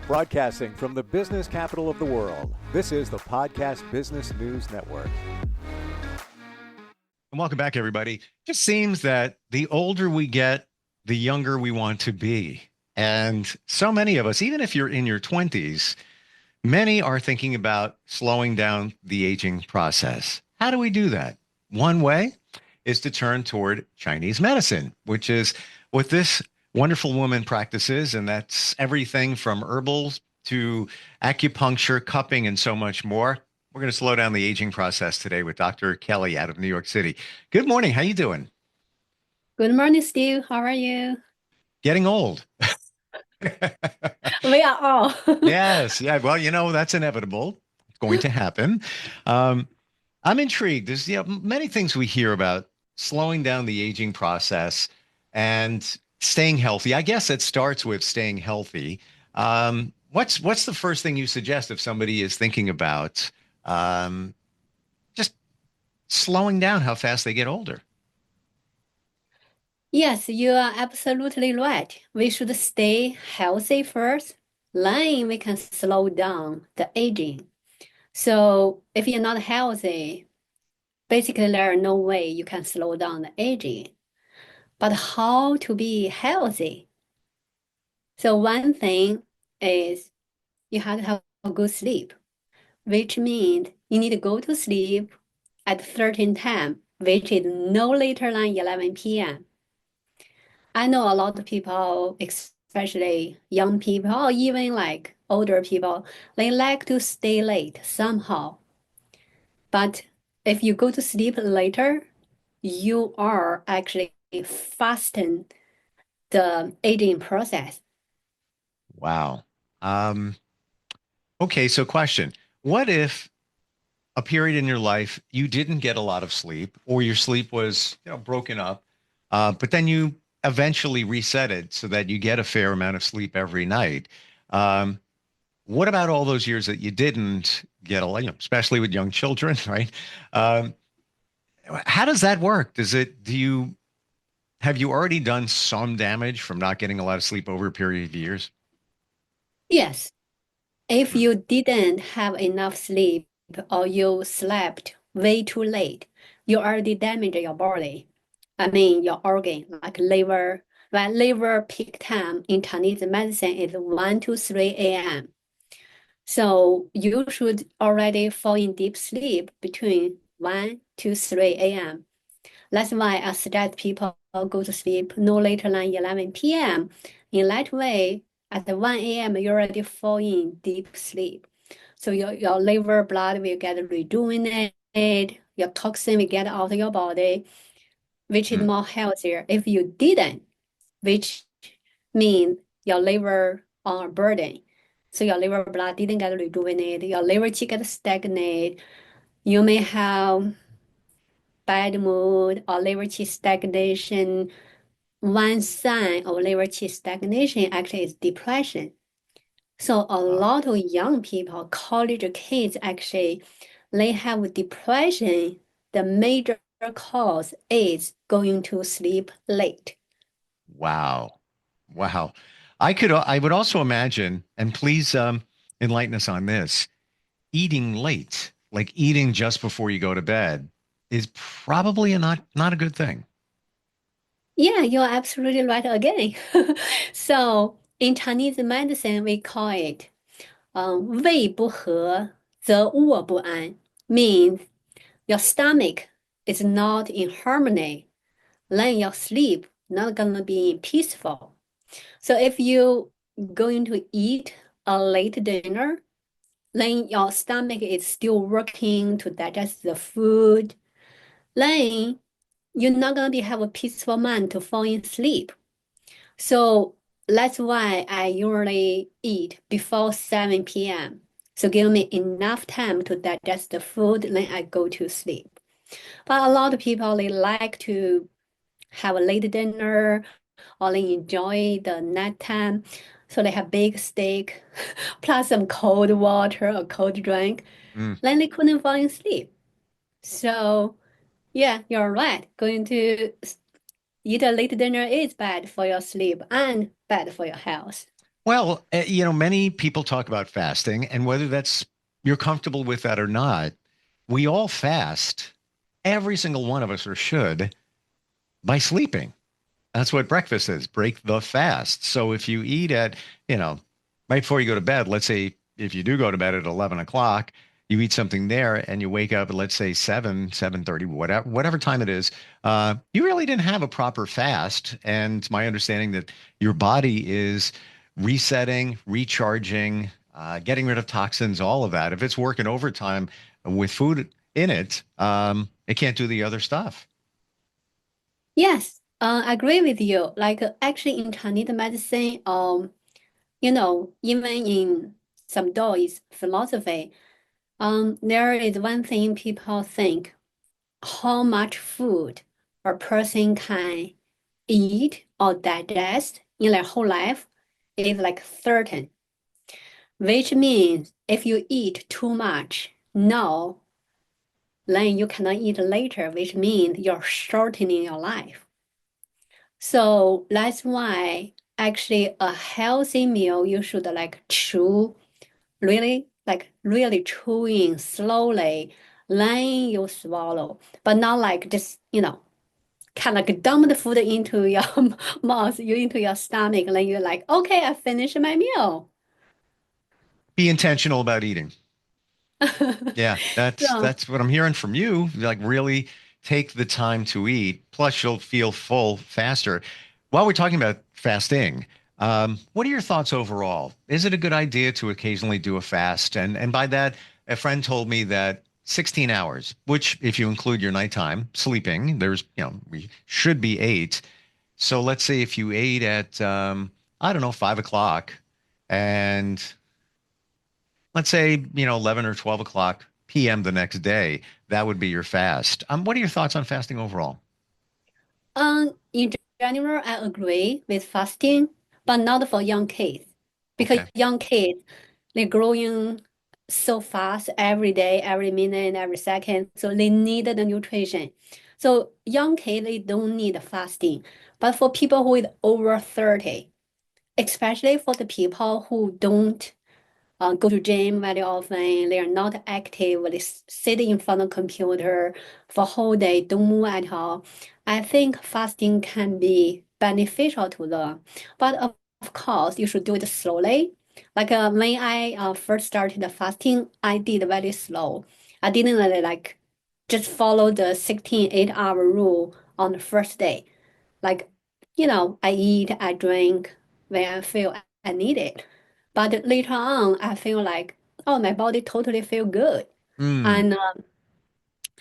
Broadcasting from the business capital of the world, this is the Podcast Business News Network. And welcome back, everybody. It just seems that the older we get, the younger we want to be. And so many of us, even if you're in your 20s, many are thinking about slowing down the aging process. How do we do that? One way is to turn toward Chinese medicine, which is what this wonderful woman practices. And that's everything from herbals to acupuncture, cupping, and so much more. We're going to slow down the aging process today with Dr. Kelly out of New York City. Good morning. How you doing? Good morning, Steve. How are you? Getting old. We are all. Yes. Yeah. Well, that's inevitable. It's going to happen. Um, I'm intrigued. There's many things we hear about slowing down the aging process and staying healthy. I guess it starts with staying healthy. What's the first thing you suggest if somebody is thinking about um, just slowing down how fast they get older? Yes, you are absolutely right. We should stay healthy first, then we can slow down the aging. So if you're not healthy, basically there are no way you can slow down the aging. But how to be healthy? So one thing is you have to have a good sleep, which means you need to go to sleep at a certain time, which is no later than 11 p.m. I know a lot of people, especially young people, or even like older people, they like to stay late somehow. But if you go to sleep later, you are actually fasten the aging process. Wow. Um, okay. So question, what if a period in your life you didn't get a lot of sleep or your sleep was broken up, but then you eventually reset it so that you get a fair amount of sleep every night. um, what about all those years that you didn't get a lot, especially with young children, right? um, how does that work? Do you have you already done some damage from not getting a lot of sleep over a period of years? Yes, if Hmm. you didn't have enough sleep or you slept way too late, you already damaged your body. I mean, your organ, like liver. Well, liver peak time in Chinese medicine is 1 to 3 a.m. So you should already fall in deep sleep between 1 to 3 a.m. That's why I suggest people go to sleep no later than 11 p.m. In that way, at 1 a.m., you already fall in deep sleep. So your liver blood will get rejuvenated, your toxin will get out of your body, which is Hmm. more healthier. If you didn't, which means your liver on a burden. So your liver blood didn't get rejuvenated, your liver qi get stagnate. You may have bad mood or liver qi stagnation. One sign of liver qi stagnation actually is depression. So a Uh, lot of young people, college kids actually, they have depression. The major cause is going to sleep late. wow. Wow. I would also imagine, and please enlighten us on this, eating late, like eating just before you go to bed, is probably not a good thing. Yeah, you're absolutely right again. So in Chinese medicine, we call it 胃不和则卧不安, means your stomach is not in harmony, then your sleep not gonna be peaceful. So if you going to eat a late dinner, then your stomach is still working to digest the food, then you're not gonna be have a peaceful mind to fall in sleep. So that's why I usually eat before 7 p.m. So give me enough time to digest the food, then I go to sleep. But a lot of people they like to have a late dinner or they enjoy the night time. So they have big steak plus some cold water or cold drink. Mm. Then they couldn't fall asleep. So yeah, you're right. Going to eat a late dinner is bad for your sleep and bad for your health. Well, many people talk about fasting, and whether that's you're comfortable with that or not, we all fast, every single one of us, or should, by sleeping. That's what breakfast is. Break the fast. So if you eat at, you know, right before you go to bed, let's say if you do go to bed at 11 o'clock, you eat something there and you wake up at, let's say 7:30, whatever time it is, you really didn't have a proper fast. And my understanding that your body is resetting, recharging, getting rid of toxins, all of that. If it's working overtime with food in it, it can't do the other stuff. Yes, I agree with you. Like actually in Chinese medicine, even in some Taoist philosophy, there is one thing people think, how much food a person can eat or digest in their whole life is like certain, which means if you eat too much now, then you cannot eat later, which means you're shortening your life. So that's why actually a healthy meal you should like chew really like really chewing slowly, then you swallow, but not like just, kind of like dump the food into your mouth, you into your stomach, and then you're like, okay, I finished my meal. Be intentional about eating. Yeah, that's So, that's what I'm hearing from you. Like really take the time to eat. Plus, you'll feel full faster. While we're talking about fasting, what are your thoughts overall? Is it a good idea to occasionally do a fast? And by that, a friend told me that 16 hours, which if you include your nighttime sleeping, we should be 8. So let's say if you ate at I don't know, 5 o'clock, and let's say, 11 or 12 o'clock PM the next day, that would be your fast. What are your thoughts on fasting overall? in general, I agree with fasting, but not for young kids, because Okay. young kids, they're growing so fast every day, every minute, every second, so they need the nutrition. So young kids, they don't need fasting, but for people who is over 30, especially for the people who don't go to gym very often. They are not active. They sit in front of computer for whole day, don't move at all. I think fasting can be beneficial to them, but of course you should do it slowly. Like when I first started the fasting, I did very slow. I didn't really like just follow the 16 8-hour rule on the first day. Like, I eat, I drink when I feel I need it. But later on, I feel like, oh, my body totally feel good. Hmm. And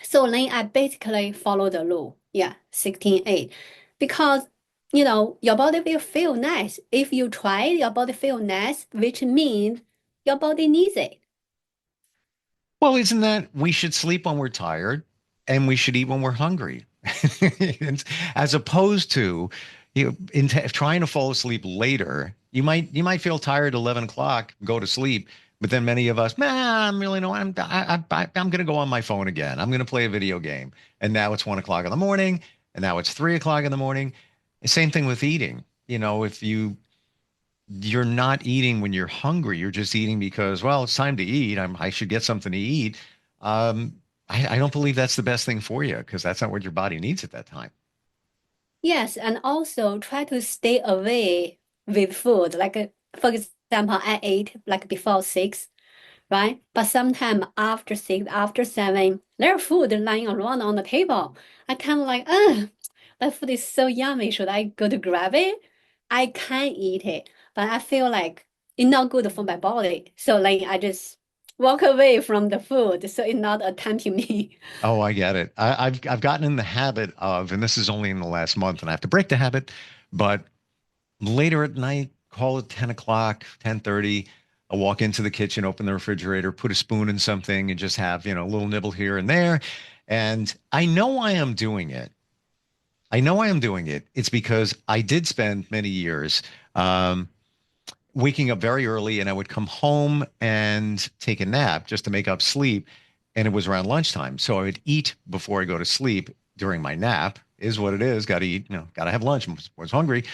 so then I basically follow the rule. Yeah, 16-8. Because, your body will feel nice. If you try, your body feel nice, which means your body needs it. Well, isn't that we should sleep when we're tired and we should eat when we're hungry? As opposed to trying to fall asleep later, you might feel tired at 11 o'clock, go to sleep, but then many of us, man, I'm really no, I'm going to go on my phone again. I'm going to play a video game, and now it's 1 o'clock in the morning, and now it's 3 o'clock in the morning. Same thing with eating. If you're not eating when you're hungry. You're just eating because, well, it's time to eat. I should get something to eat. I don't believe that's the best thing for you because that's not what your body needs at that time. Yes, and also try to stay away with food. Like, for example, I ate like before 6, right? But sometime after 6, after 7, there's food lying around on the table. I kind of like, that food is so yummy. Should I go to grab it? I can eat it, but I feel like it's not good for my body. So like I just walk away from the food. So it's not a tempting me. Oh, I get it. I've gotten in the habit of, and this is only in the last month, and I have to break the habit, but later at night, call it 10 o'clock, 10:30. I'll walk into the kitchen, open the refrigerator, put a spoon in something, and just have, a little nibble here and there. And I know why I'm doing it. I know I am doing it. It's because I did spend many years um, waking up very early, and I would come home and take a nap just to make up sleep. And it was around lunchtime. So I would eat before I go to sleep during my nap, is what it is. Got to eat, got to have lunch. I was hungry.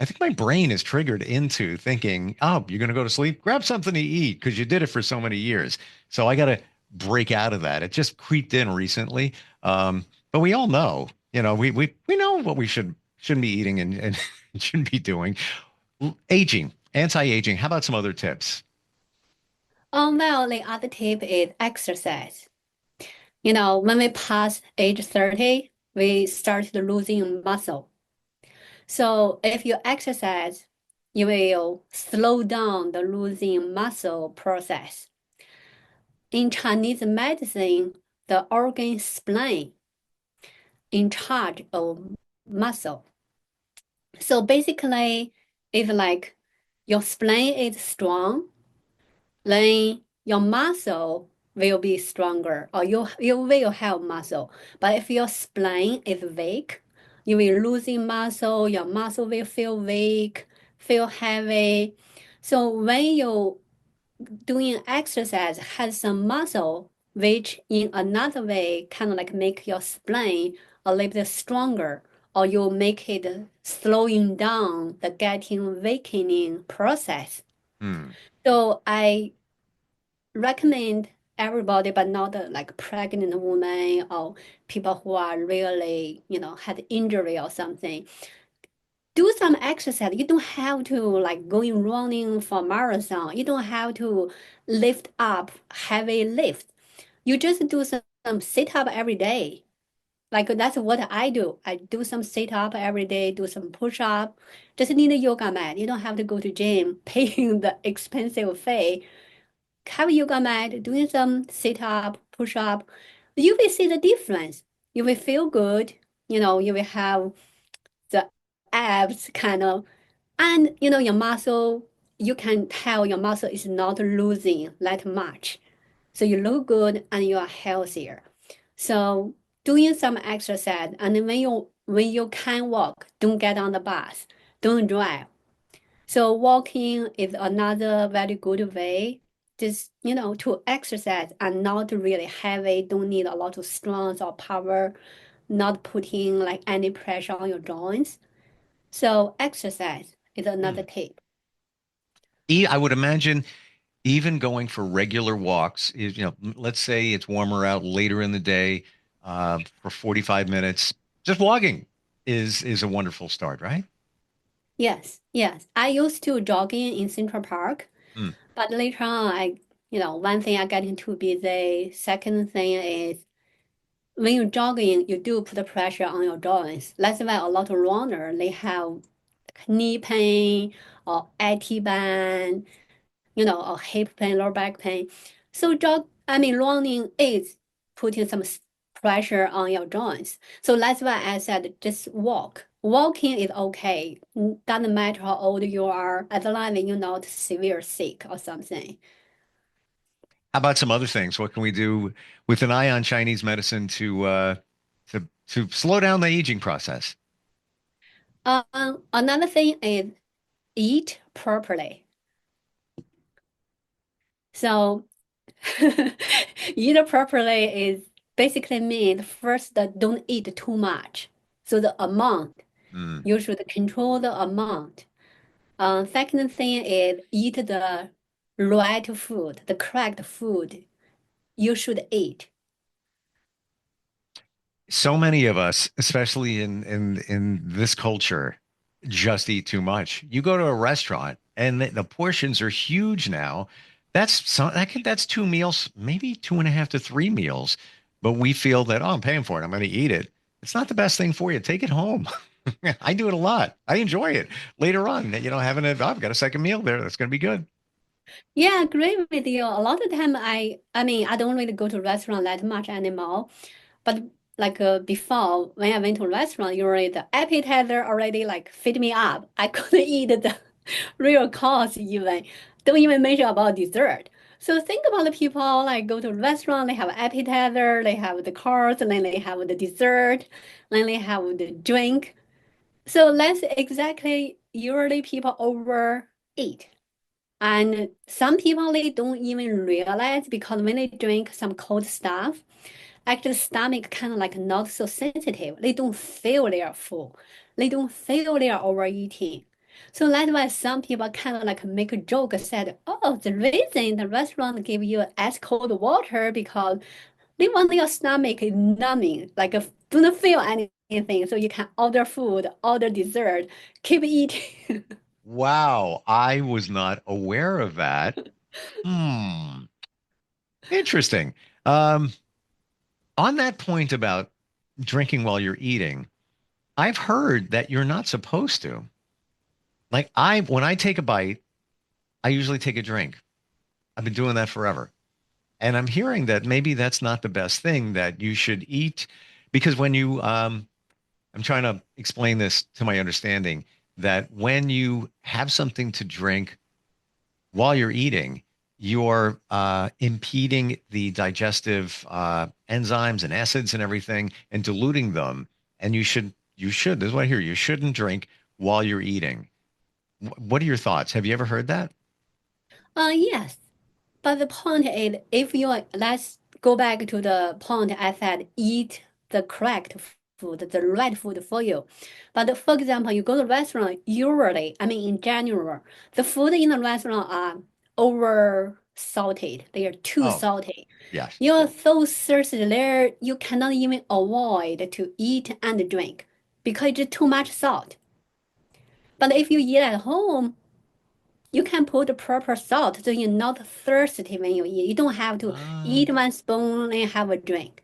I think my brain is triggered into thinking, oh, you're going to go to sleep, grab something to eat because you did it for so many years. So I got to break out of that. It just creeped in recently. But we all know, we know what we shouldn't be eating and shouldn't be doing. Aging, anti-aging. How about some other tips? Well, the other tip is exercise. When we pass age 30, we start losing muscle. So if you exercise, you will slow down the losing muscle process. In Chinese medicine, the organ spleen in charge of muscle. So basically, if like your spleen is strong, then your muscle will be stronger or you will have muscle. But if your spleen is weak, you will losing muscle, your muscle will feel weak, feel heavy. So when you doing exercise has some muscle, which in another way kind of like make your spleen a little bit stronger, or you make it slowing down the getting weakening process. Hmm. So I recommend everybody, but not like pregnant women or people who are really, had injury or something. Do some exercise. You don't have to like going running for marathon. You don't have to lift up heavy lift. You just do some sit up every day. Like that's what I do. I do some sit up every day, do some push up. Just need a yoga mat. You don't have to go to gym, paying the expensive fee. Have a yoga mat, doing some sit up, push up. You will see the difference. You will feel good. You will have the abs kind of, and your muscle, you can tell your muscle is not losing that much. So you look good and you are healthier. So doing some exercise, and then when you can walk, don't get on the bus, don't drive. So walking is another very good way, just to exercise and not really heavy, don't need a lot of strength or power, not putting like any pressure on your joints. So exercise is another Hmm. tip. I would imagine even going for regular walks is, let's say it's warmer out later in the day, for 45 minutes, just walking is a wonderful start, right? Yes, yes. I used to jogging in Central Park, Hmm. but later on, one thing I getting too busy. Second thing is when you're jogging, you do put pressure on your joints. That's why a lot of runner they have knee pain or IT band, or hip pain, lower back pain. So running is putting some pressure on your joints. So that's why I said just walk. Walking is okay. Doesn't matter how old you are, as long as you're not severe sick or something. How about some other things? What can we do with an eye on Chinese medicine to slow down the aging process? Another thing is eat properly. So eat properly is basically mean first that don't eat too much. So the amount, Hmm. you should control the amount. Second thing is eat the right food, the correct food you should eat. So many of us, especially in this culture, just eat too much. You go to a restaurant and the portions are huge now. That's two meals, maybe two and a half to three meals. But we feel that, oh, I'm paying for it. I'm going to eat it. It's not the best thing for you. Take it home. I do it a lot. I enjoy it. Later on, having oh, I've got a second meal there. That's going to be good. Yeah, I agree with you. A lot of time I mean I don't really go to restaurant that much anymore. But like before, when I went to restaurant, usually the appetizer already like fit me up. I couldn't eat the real course even. Don't even mention about dessert. So think about the people like go to restaurant, they have appetizer, they have the course, and then they have the dessert, then they have the drink. So that's exactly usually people overeat. And some people they don't even realize because when they drink some cold stuff, actually stomach kind of like not so sensitive. They don't feel they are full. They don't feel they are overeating. So that's why some people kind of like make a joke said, oh, the reason the restaurant give you ice cold water because they want your stomach numbing, like don't feel anything. So you can order food, order dessert, keep eating. Wow, I was not aware of that. Hmm, interesting. Um, on that point about drinking while you're eating, I've heard that you're not supposed to. Like when I take a bite, I usually take a drink. I've been doing that forever. And I'm hearing that maybe that's not the best thing that you should eat because when I'm trying to explain this to my understanding that when you have something to drink while you're eating, you're impeding the digestive enzymes and acids and everything and diluting them. And this is what I hear, you shouldn't drink while you're eating. What are your thoughts? Have you ever heard that? Yes. But the point is, if you let's go back to the point I said, eat the correct food, the right food for you. But for example, you go to a restaurant, usually, I mean, in general, the food in the restaurant are over salted. They are too Oh, salty. yes. You're so thirsty there, you cannot even avoid to eat and drink because it's too much salt. But if you eat at home, you can put the proper salt so you're not thirsty when you eat. You don't have to Ah. eat one spoon and have a drink.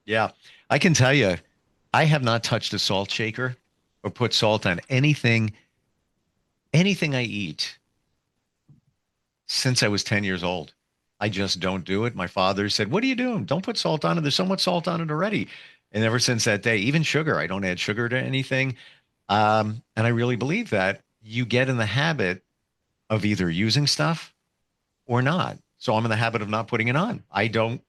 Yeah, I can tell you, I have not touched a salt shaker or put salt on anything I eat since I was 10 years old. I just don't do it. My father said, "What are you doing? Don't put salt on it. There's so much salt on it already." And ever since that day, even sugar, I don't add sugar to anything. And I really believe that you get in the habit of either using stuff or not. So I'm in the habit of not putting it on. I don't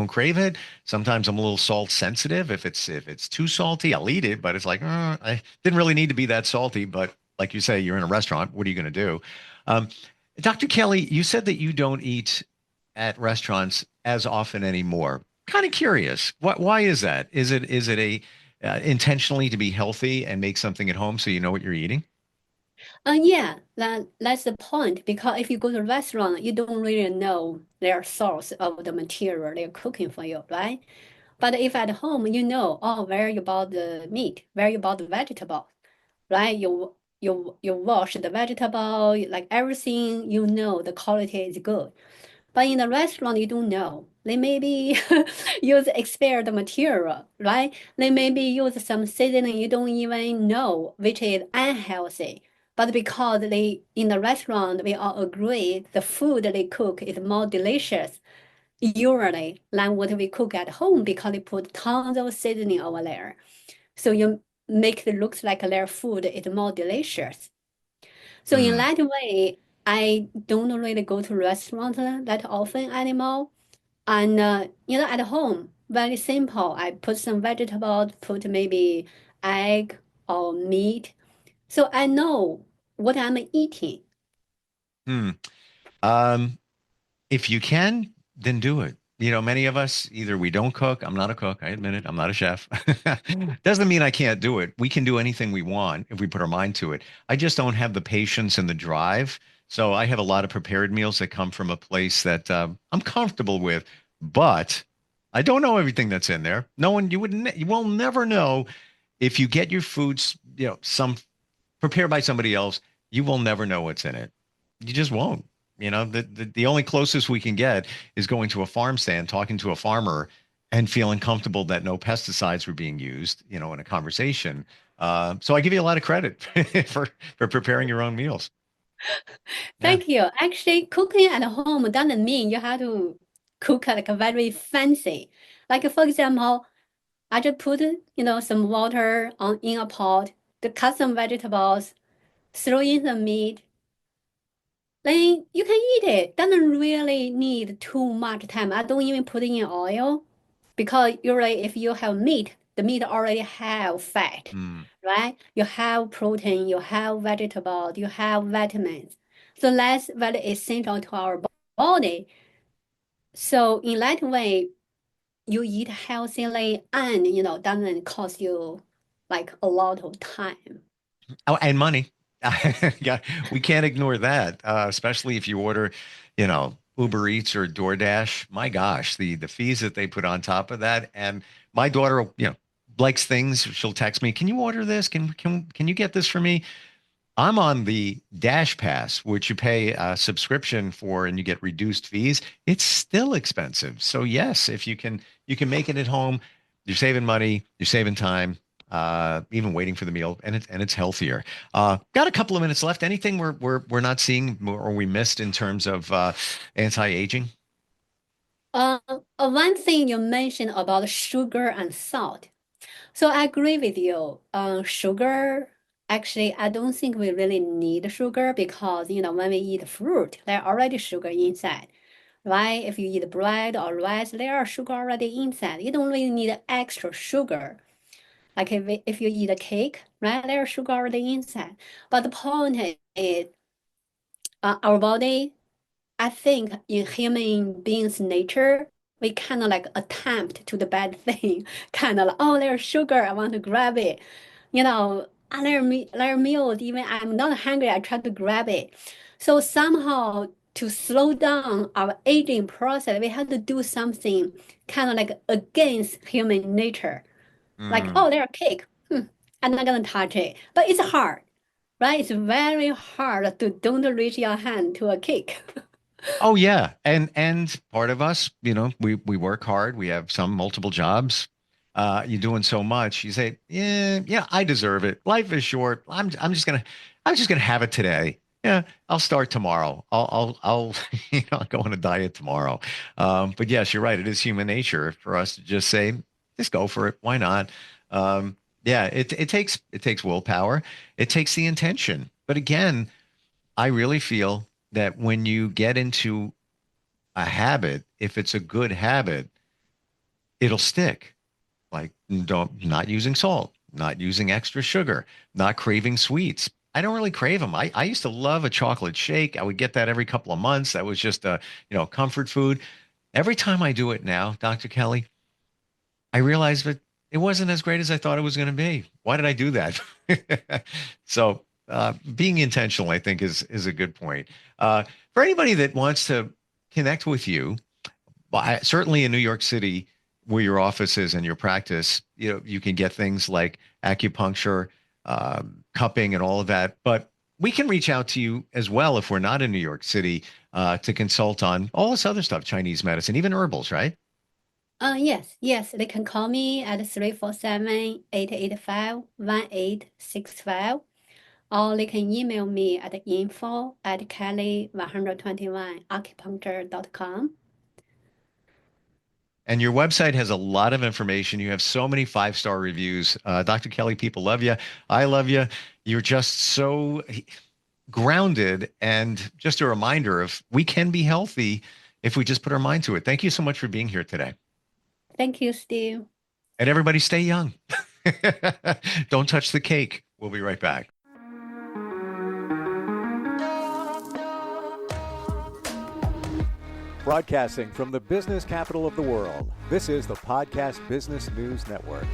crave it. Sometimes I'm a little salt sensitive. If it's too salty, I'll eat it, but it's like, I didn't really need to be that salty. But like you say, you're in a restaurant. What are you going to do? Um, Dr. Kelly, you said that you don't eat at restaurants as often anymore. Kind of curious. Why is that? Is it a intentionally to be healthy and make something at home so you know what you're eating? Yeah, that's the point. Because if you go to a restaurant, you don't really know their source of the material they're cooking for you, right? But if at home, you know, oh, where you bought the meat, where you bought the vegetable, right? You wash the vegetable, like everything, you know the quality is good. But in the restaurant, you don't know. They maybe use expired material, right? They maybe use some seasoning you don't even know, which is unhealthy. But because they in the restaurant, we all agree the food they cook is more delicious usually than what we cook at home because they put tons of seasoning over there. So you make it look like their food is more delicious. So in Hmm. that way, I don't really go to restaurants that often anymore. And at home, very simple. I put some vegetables, put maybe egg or meat. So I know what I'm eating. Hmm. Um, If you can, then do it. Many of us either we don't cook. I'm not a cook. I admit it. I'm not a chef. Doesn't mean I can't do it. We can do anything we want if we put our mind to it. I just don't have the patience and the drive. So I have a lot of prepared meals that come from a place that I'm comfortable with, but I don't know everything that's in there. No one, you will never know if you get your foods, some prepared by somebody else, you will never know what's in it. You just won't. The only closest we can get is going to a farm stand, talking to a farmer, and feeling comfortable that no pesticides were being used, in a conversation. So I give you a lot of credit for preparing your own meals. Yeah. Thank you. Actually, cooking at home doesn't mean you have to cook like a very fancy. Like for example, I just put, some water on in a pot, to cut some vegetables, throw in the meat, then you can eat it. Doesn't really need too much time. I don't even put in oil because usually if you have meat, the meat already have fat, Mm. right? You have protein, you have vegetables, you have vitamins. So that's very essential to our body. So in that way, you eat healthily and doesn't cost you like a lot of time. Oh, and money. Yeah, we can't ignore that, especially if you order, Uber Eats or DoorDash. My gosh, the fees that they put on top of that. And my daughter, likes things. She'll text me, "Can you order this? Can you get this for me?" I'm on the Dash Pass, which you pay a subscription for and you get reduced fees. It's still expensive. So yes, if you can make it at home, you're saving money, you're saving time, even waiting for the meal, and it's healthier. Got a couple of minutes left. Anything we're not seeing or we missed in terms of anti-aging? Uh, One thing you mentioned about sugar and salt. So I agree with you. Sugar, actually, I don't think we really need sugar because, when we eat fruit, there are already sugar inside, right? If you eat bread or rice, there are sugar already inside. You don't really need extra sugar. Like if you eat a cake, right, there's sugar already inside. But the point is, our body, I think in human beings' nature, we kind of like attempt to the bad thing, kind of like, oh, there's sugar, I want to grab it. Other meals, even I'm not hungry, I try to grab it. So somehow to slow down our aging process, we have to do something kind of like against human nature. Like, Mm. oh, there's a cake. I'm not gonna touch it. But it's hard, right? It's very hard to don't reach your hand to a cake. Oh yeah, and part of us, we work hard. We have some multiple jobs. You're doing so much. You say, yeah, yeah, I deserve it. Life is short. I'm just gonna have it today. Yeah, I'll start tomorrow. I'll go on a diet tomorrow. But yes, you're right. It is human nature for us to just say, just go for it. Why not? Yeah, it takes willpower. It takes the intention. But again, I really feel that when you get into a habit, if it's a good habit, it'll stick. Like don't not using salt, not using extra sugar, not craving sweets. I don't really crave them. I used to love a chocolate shake. I would get that every couple of months. That was just a, comfort food. Every time I do it now, Dr. Kelly, I realize that it wasn't as great as I thought it was going to be. Why did I do that? So being intentional, I think, is a good point. For anybody that wants to connect with you, well, certainly in New York City, where your office is and your practice, you can get things like acupuncture, cupping, and all of that. But we can reach out to you as well if we're not in New York City to consult on all this other stuff, Chinese medicine, even herbals, right? Yes, they can call me at 347-885-1865, or they can email me at info@kelly121acupuncture.com. And your website has a lot of information. You have so many five-star reviews. Dr. Kelly, people love you. I love you. You're just so grounded and just a reminder of we can be healthy if we just put our mind to it. Thank you so much for being here today. Thank you, Steve. And everybody stay young. Don't touch the cake. We'll be right back. Broadcasting from the business capital of the world, this is the Podcast Business News Network.